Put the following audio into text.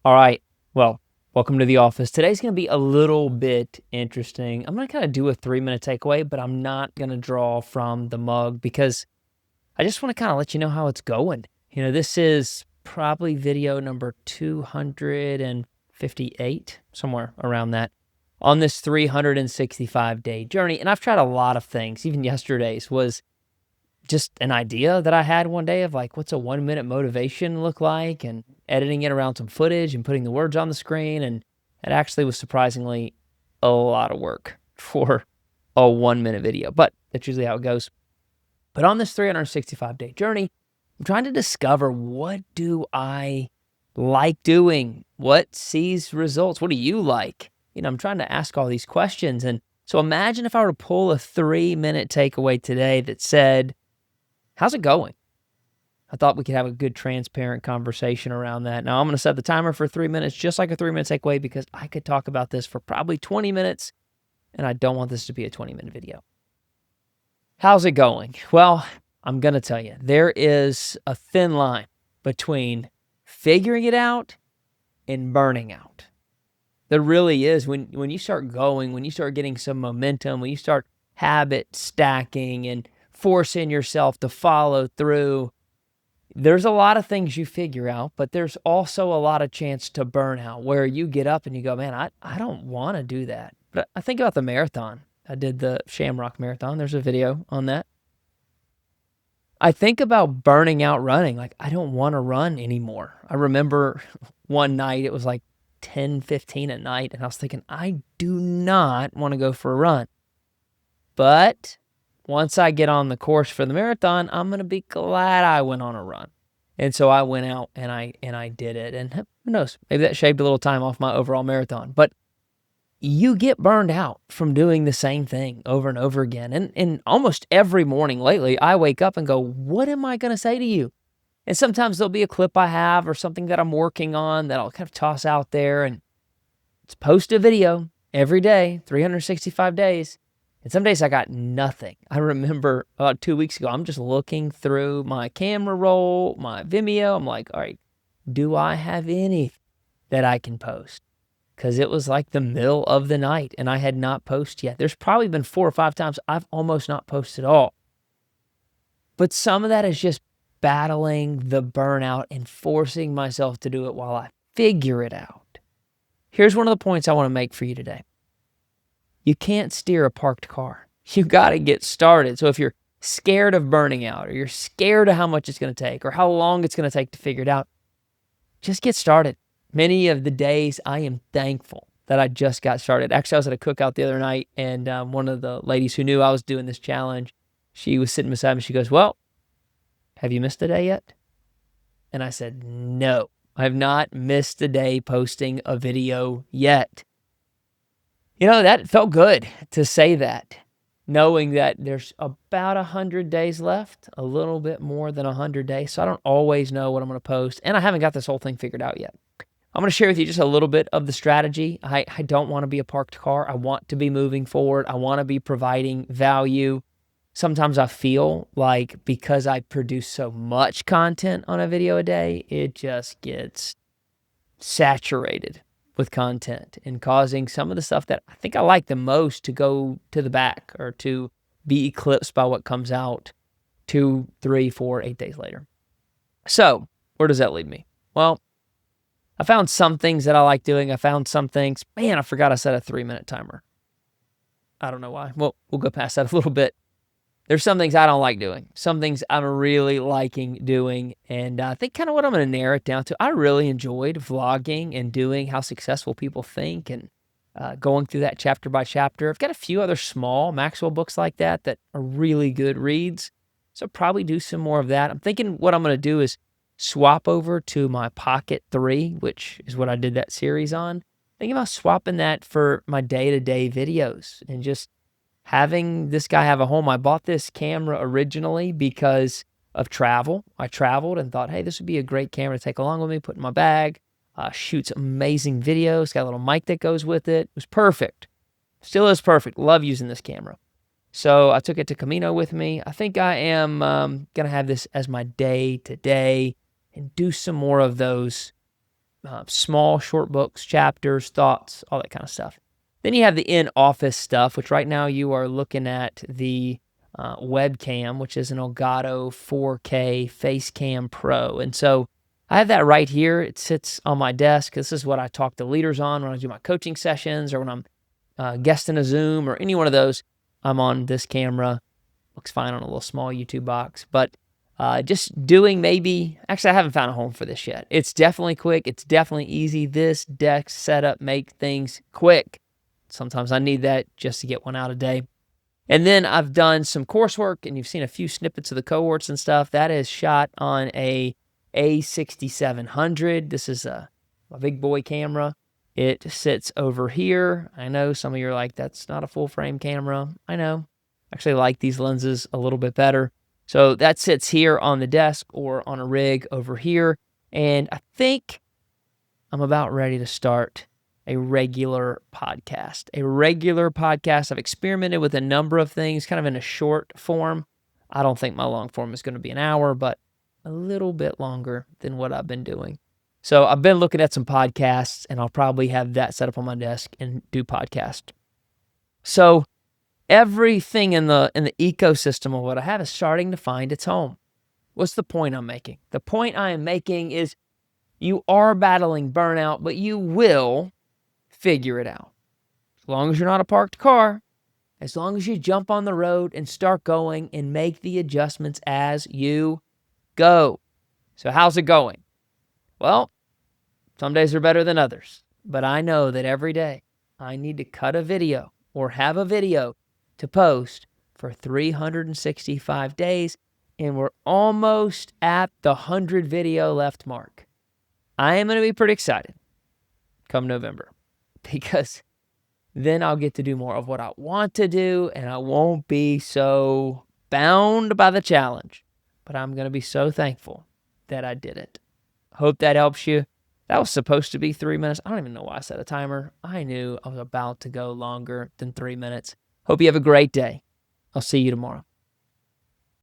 All right. Well, welcome to the office. Today's going to be a little bit interesting. I'm going to kind of do a 3 minute takeaway, but I'm not going to draw from the mug because I just want to kind of let you know how it's going. This is probably video number 258, somewhere around that, on this 365-day journey. And I've tried a lot of things. Even yesterday's was just an idea that I had one day of like, what's a 1 minute motivation look like, and editing it around some footage and putting the words on the screen. And it actually was surprisingly a lot of work for a 1 minute video, but that's usually how it goes. But on this 365-day journey, I'm trying to discover, what do I like doing? What sees results? What do you like? I'm trying to ask all these questions. And so imagine if I were to pull a 3 minute takeaway today that said, how's it going? I thought we could have a good, transparent conversation around that. Now, I'm going to set the timer for 3 minutes, just like a 3 minute takeaway, because I could talk about this for probably 20 minutes, and I don't want this to be a 20-minute video. How's it going? Well, I'm going to tell you, there is a thin line between figuring it out and burning out. There really is. When you start going, when you start getting some momentum, when you start habit stacking and forcing yourself to follow through, there's a lot of things you figure out, but there's also a lot of chance to burn out, where you get up and you go, man, I don't want to do that. But I think about the marathon. I did the Shamrock Marathon. There's a video on that. I think about burning out running. Like, I don't want to run anymore. I remember one night, it was like 10:15 at night, and I was thinking, I do not want to go for a run. But once I get on the course for the marathon, I'm going to be glad I went on a run. And so I went out and I did it. And who knows, maybe that shaved a little time off my overall marathon. But you get burned out from doing the same thing over and over again. And almost every morning lately, I wake up and go, what am I going to say to you? And sometimes there'll be a clip I have or something that I'm working on that I'll kind of toss out there, and it's post a video every day, 365 days. And some days I got nothing. I remember about 2 weeks ago, I'm just looking through my camera roll, my Vimeo. I'm like, all right, do I have any that I can post? Because it was like the middle of the night and I had not posted yet. There's probably been 4 or 5 times I've almost not posted at all. But some of that is just battling the burnout and forcing myself to do it while I figure it out. Here's one of the points I want to make for you today. You can't steer a parked car. You got to get started. So if you're scared of burning out, or you're scared of how much it's going to take or how long it's going to take to figure it out, just get started. Many of the days I am thankful that I just got started. Actually, I was at a cookout the other night, and one of the ladies who knew I was doing this challenge, she was sitting beside me. She goes, well, have you missed a day yet? And I said, no, I have not missed a day posting a video yet. That felt good to say that, knowing that there's about 100 days left, a little bit more than 100 days. So I don't always know what I'm going to post, and I haven't got this whole thing figured out yet. I'm going to share with you just a little bit of the strategy. I don't want to be a parked car. I want to be moving forward. I want to be providing value. Sometimes I feel like because I produce so much content on a video a day, it just gets saturated with content and causing some of the stuff that I think I like the most to go to the back, or to be eclipsed by what comes out 2, 3, 4, 8 days later. So where does that lead me? Well, I found some things that I like doing. I found some things, man, I forgot I set a 3-minute timer. I don't know why. Well, we'll go past that a little bit. There's some things I don't like doing. Some things I'm really liking doing. And I think kind of what I'm going to narrow it down to, I really enjoyed vlogging and doing how successful people think, and going through that chapter by chapter. I've got a few other small Maxwell books like that are really good reads. So probably do some more of that. I'm thinking what I'm going to do is swap over to my Pocket 3, which is what I did that series on. Thinking about swapping that for my day-to-day videos and just having this guy have a home. I bought this camera originally because of travel. I traveled and thought, hey, this would be a great camera to take along with me, put in my bag, shoots amazing videos, got a little mic that goes with it. It was perfect. Still is perfect. Love using this camera. So I took it to Camino with me. I think I am going to have this as my day-to-day and do some more of those small, short books, chapters, thoughts, all that kind of stuff. Then you have the in-office stuff, which right now you are looking at the webcam, which is an Elgato 4K Facecam Pro. And so I have that right here. It sits on my desk. This is what I talk to leaders on when I do my coaching sessions or when I'm guesting a Zoom or any one of those. I'm on this camera. Looks fine on a little small YouTube box. But just doing actually I haven't found a home for this yet. It's definitely quick. It's definitely easy. This desk setup make things quick. Sometimes I need that just to get one out a day. And then I've done some coursework, and you've seen a few snippets of the cohorts and stuff. That is shot on a A6700. This is a big boy camera. It sits over here. I know some of you are like, that's not a full frame camera. I know. I actually like these lenses a little bit better. So that sits here on the desk or on a rig over here. And I think I'm about ready to start a regular podcast. I've experimented with a number of things, kind of in a short form. I don't think my long form is going to be an hour, but a little bit longer than what I've been doing. So I've been looking at some podcasts, and I'll probably have that set up on my desk and do podcast. So everything in the ecosystem of what I have is starting to find its home. What's the point I'm making? The point I am making is you are battling burnout, but you will figure it out. As long as you're not a parked car, as long as you jump on the road and start going and make the adjustments as you go. So how's it going? Well, some days are better than others, but I know that every day I need to cut a video or have a video to post for 365 days, and we're almost at the 100 video left mark. I am going to be pretty excited come November, because then I'll get to do more of what I want to do, and I won't be so bound by the challenge. But I'm going to be so thankful that I did it. Hope that helps you. That was supposed to be 3 minutes. I don't even know why I set a timer. I knew I was about to go longer than 3 minutes. Hope you have a great day. I'll see you tomorrow.